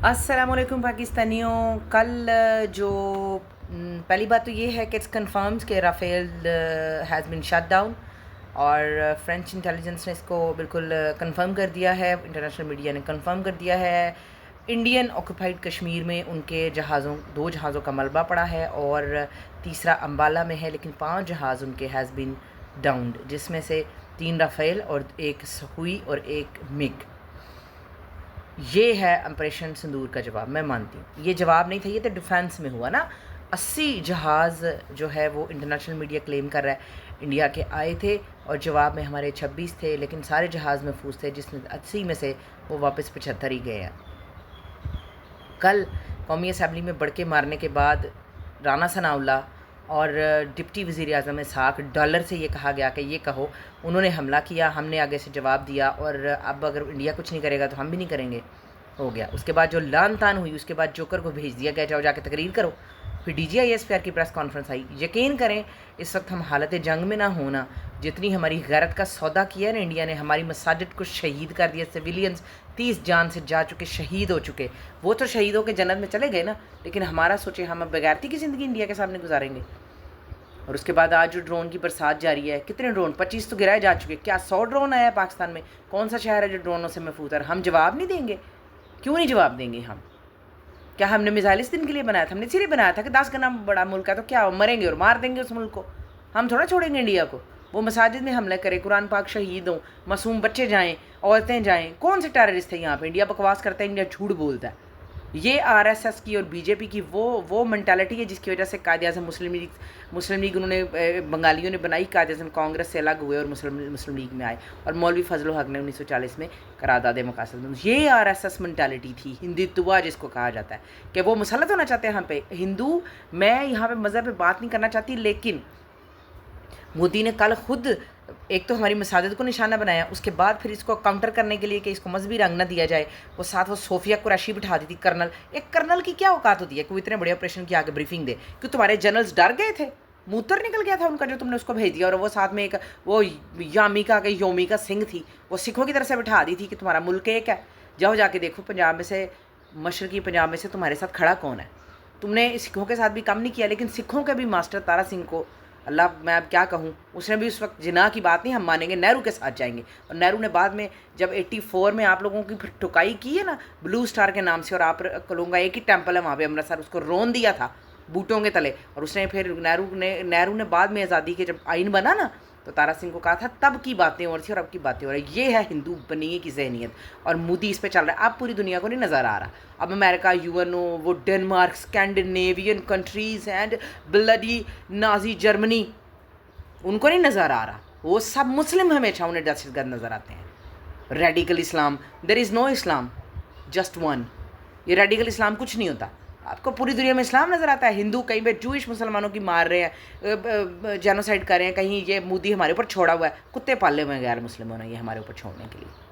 السلام علیکم پاکستانیوں. کل جو پہلی بات تو یہ ہے کہ اٹس کنفرمز کہ Rafale has been shut down, اور فرینچ انٹیلیجنس نے اس کو بالکل کنفرم کر دیا ہے، انٹرنیشنل میڈیا نے کنفرم کر دیا ہے. انڈین آکوپائڈ کشمیر میں ان کے دو جہازوں کا ملبہ پڑا ہے، اور تیسرا امبالہ میں ہے، لیکن 5 جہاز ان کے ہیز بن ڈاؤنڈ، جس میں سے 3 رافیل اور 1 سخوئی اور 1 مگ. یہ ہے آپریشن سندور کا جواب. میں مانتی ہوں یہ جواب نہیں تھا، یہ تو ڈیفینس میں ہوا نا. 80 جہاز جو ہے وہ انٹرنیشنل میڈیا کلیم کر رہا ہے انڈیا کے آئے تھے، اور جواب میں ہمارے 26 تھے، لیکن سارے جہاز محفوظ تھے، جس میں 80 میں سے وہ واپس 75 ہی گئے ہیں. کل قومی اسمبلی میں بڑکے مارنے کے بعد رانا ثناء اللہ اور ڈپٹی وزیر اعظم اسحاق ڈالر سے یہ کہا گیا کہ یہ کہو انہوں نے حملہ کیا، ہم نے آگے سے جواب دیا، اور اب اگر انڈیا کچھ نہیں کرے گا تو ہم بھی نہیں کریں گے. ہو گیا. اس کے بعد جو لان تان ہوئی، اس کے بعد جوکر کو بھیج دیا گیا، جاؤ جا کے تقریر کرو. پھر D G I S P R کی پریس کانفرنس آئی. یقین کریں اس وقت ہم حالت جنگ میں نہ ہونا، جتنی ہماری غیرت کا سودا کیا ہے نا انڈیا نے، ہماری مساجد کو شہید کر دیا، سویلینز 30 جان سے جا چکے، شہید ہو چکے. وہ تو شہید ہو کے جنت میں چلے گئے نا، لیکن ہمارا سوچے ہم اب بغیرتی کی زندگی انڈیا کے سامنے گزاریں گے. اور اس کے بعد آج جو ڈرون کی برسات جاری ہے، کتنے ڈرون 25 تو گرائے جا چکے. کیا 100 ڈرون آیا ہے پاکستان میں؟ کون سا شہر ہے جو ڈرونوں سے محفوظ ہے؟ ہم جواب نہیں دیں گے. کیوں نہیں جواب دیں گے ہم؟ کیا ہم نے میزائل اس دن کے لیے بنایا تھا؟ ہم نے اس لیے بنایا تھا کہ 10 گنا بڑا ملک ہے تو کیا مریں گے اور مار دیں گے اس ملک کو؟ ہم تھوڑا چھوڑیں گے انڈیا کو. وہ مساجد میں حملے کرے، قرآن پاک شہید ہوں، معصوم بچے جائیں، عورتیں جائیں. کون سے ٹیررسٹ ہیں یہاں پہ؟ انڈیا بکواس کرتا ہے، انڈیا جھوٹ بولتا ہے. یہ آر ایس ایس کی اور بی جے پی کی وہ مینٹالٹی ہے جس کی وجہ سے قائد اعظم مسلم لیگ انہوں نے بنگالیوں نے بنائی، قائد اعظم کانگریس سے الگ ہوئے اور مسلم لیگ میں آئے، اور مولوی فضل الحق نے 1940 میں قرارداد مقاصد. یہ آر ایس ایس مینٹالٹی تھی، ہندوتوا جس کو کہا جاتا ہے، کہ وہ مسلط ہونا چاہتے ہیں ہم پہ. ہندو، میں یہاں پہ مذہب پہ بات نہیں کرنا چاہتی، لیکن مودی نے کل خود ایک تو ہماری مساجد کو نشانہ بنایا، اس کے بعد پھر اس کو کاؤنٹر کرنے کے لیے کہ اس کو مذہبی رنگ نہ دیا جائے، وہ ساتھ وہ صوفیہ قریشی بٹھا دی تھی، کرنل. ایک کرنل کی کیا اوقات ہوتی ہے کہ وہ اتنے بڑے آپریشن کی آگے بریفنگ دے؟ کہ تمہارے جنرلز ڈر گئے تھے، موتر نکل گیا تھا ان کا جو تم نے اس کو بھیج دیا. اور وہ ساتھ میں ایک وہ یومیکا سنگھ تھی، وہ سکھوں کی طرف سے بٹھا دی تھی کہ تمہارا ملک ایک ہے. جاؤ جا کے دیکھو پنجاب میں سے، مشرقی پنجاب میں سے تمہارے ساتھ کھڑا کون ہے. تم نے سکھوں کے ساتھ بھی کم نہیں کیا، لیکن سکھوں کے بھی ماسٹر تارا سنگھ کو اللہ، میں اب کیا کہوں، اس نے بھی اس وقت جناح کی بات نہیں ہم مانیں گے، نہرو کے ساتھ جائیں گے. اور نہرو نے بعد میں جب 84 میں آپ لوگوں کی پھر ٹکائی کی ہے نا بلو سٹار کے نام سے، اور آپ کلوں گا ایک ہی ٹیمپل ہے وہاں پہ امرتسر، اس کو رون دیا تھا بوٹوں کے تلے. اور اس نے پھر نہرو نے بعد میں آزادی کے جب آئین بنا نا تو تارا سنگھ کو کہا تھا تب کی باتیں اور تھی اور اب کی باتیں اور. یہ ہے ہندو بنیے کی ذہنیت، اور مودی اس پہ چل رہا ہے. اب پوری دنیا کو نہیں نظر آ رہا، اب امریکہ، یو این او، وہ Denmark, Scandinavian countries and bloody Nazi Germany, ان کو نہیں نظر آ رہا. وہ سب مسلم ہمیشہ انہیں دہشت گرد نظر آتے ہیں. ریڈیکل اسلام، دیر از نو اسلام، جسٹ ون. یہ ریڈیکل اسلام کچھ نہیں ہوتا. آپ کو پوری دنیا میں اسلام نظر آتا ہے؟ ہندو کہیں پہ جوئش مسلمانوں کی مار رہے ہیں، جینوسائڈ کر رہے ہیں، کہیں یہ مودی ہمارے اوپر چھوڑا ہوا ہے. کتے پالے ہوئے ہیں غیر مسلموں نے یہ ہمارے اوپر چھوڑنے کے لیے.